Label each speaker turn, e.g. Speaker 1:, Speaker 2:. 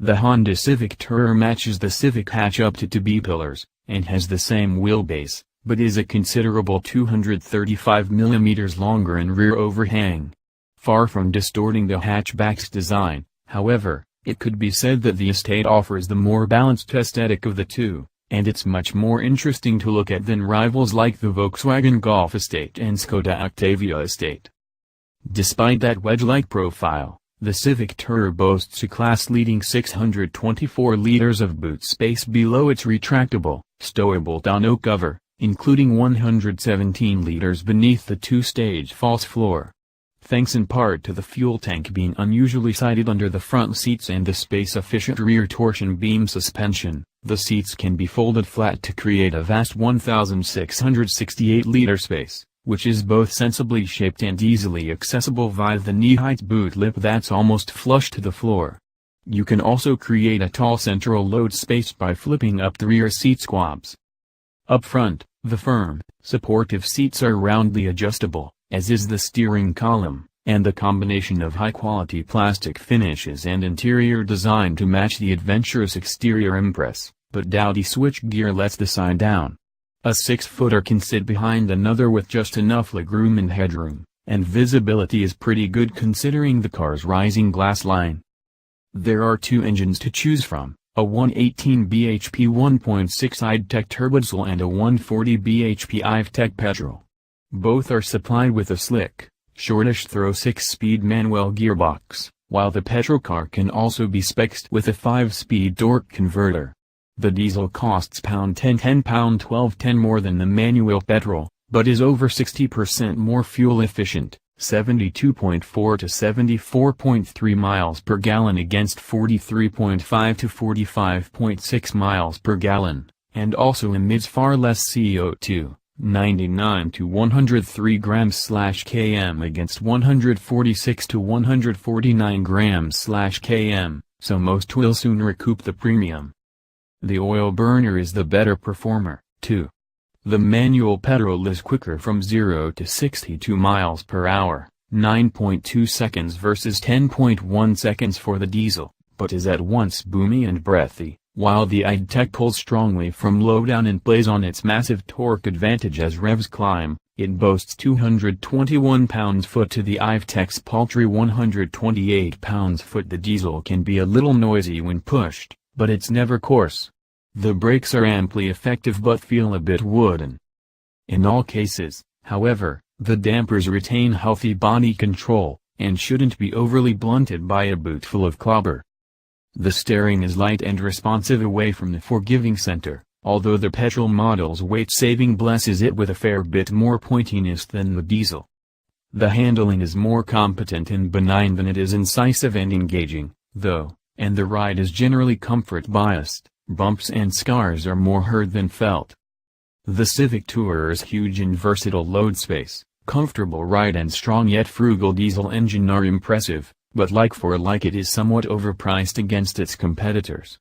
Speaker 1: The Honda Civic Touring matches the Civic hatch up to B-pillars, and has the same wheelbase, but is a considerable 235 mm longer in rear overhang. Far from distorting the hatchback's design, however, it could be said that the Estate offers the more balanced aesthetic of the two, and it's much more interesting to look at than rivals like the Volkswagen Golf Estate and Skoda Octavia Estate. Despite that wedge-like profile, the Civic Touring boasts a class-leading 624 liters of boot space below its retractable, stowable tonneau cover, including 117 liters beneath the two-stage false floor. Thanks in part to the fuel tank being unusually sited under the front seats and the space-efficient rear torsion beam suspension, the seats can be folded flat to create a vast 1,668-liter space, which is both sensibly shaped and easily accessible via the knee-height boot lip that's almost flush to the floor. You can also create a tall central load space by flipping up the rear seat squabs. Up front, the firm, supportive seats are roundly adjustable, as is the steering column, and the combination of high-quality plastic finishes and interior design to match the adventurous exterior impress, but dowdy switchgear lets the side down. A 6-footer can sit behind another with just enough legroom and headroom, and visibility is pretty good considering the car's rising glass line. There are two engines to choose from, a 118 bhp 1.6 i-Tech turbodiesel and a 140 bhp i-Tech petrol. Both are supplied with a slick, shortish-throw 6-speed manual gearbox, while the petrol car can also be spec'd with a 5-speed torque converter. The diesel costs £10.10 £12.10 more than the manual petrol, but is over 60% more fuel efficient, 72.4 to 74.3 miles per gallon against 43.5 to 45.6 miles per gallon, and also emits far less CO2. 99 to 103 grams/km against 146 to 149 grams/km, so most will soon recoup the premium. The oil burner is the better performer, too. The manual petrol is quicker from 0 to 62 miles per hour, 9.2 seconds versus 10.1 seconds for the diesel, but is at once boomy and breathy. While the i-Tech pulls strongly from low down and plays on its massive torque advantage as revs climb, it boasts 221 pounds-foot to the i-Tech's paltry 128 pounds-foot. The diesel can be a little noisy when pushed, but it's never coarse. The brakes are amply effective but feel a bit wooden. In all cases, however, the dampers retain healthy body control, and shouldn't be overly blunted by a boot full of clobber. The steering is light and responsive away from the forgiving center, although the petrol model's weight-saving blesses it with a fair bit more pointiness than the diesel. The handling is more competent and benign than it is incisive and engaging, though, and the ride is generally comfort-biased. Bumps and scars are more heard than felt. The Civic Tour's huge and versatile load space, comfortable ride and strong yet frugal diesel engine are impressive, but like for like it is somewhat overpriced against its competitors.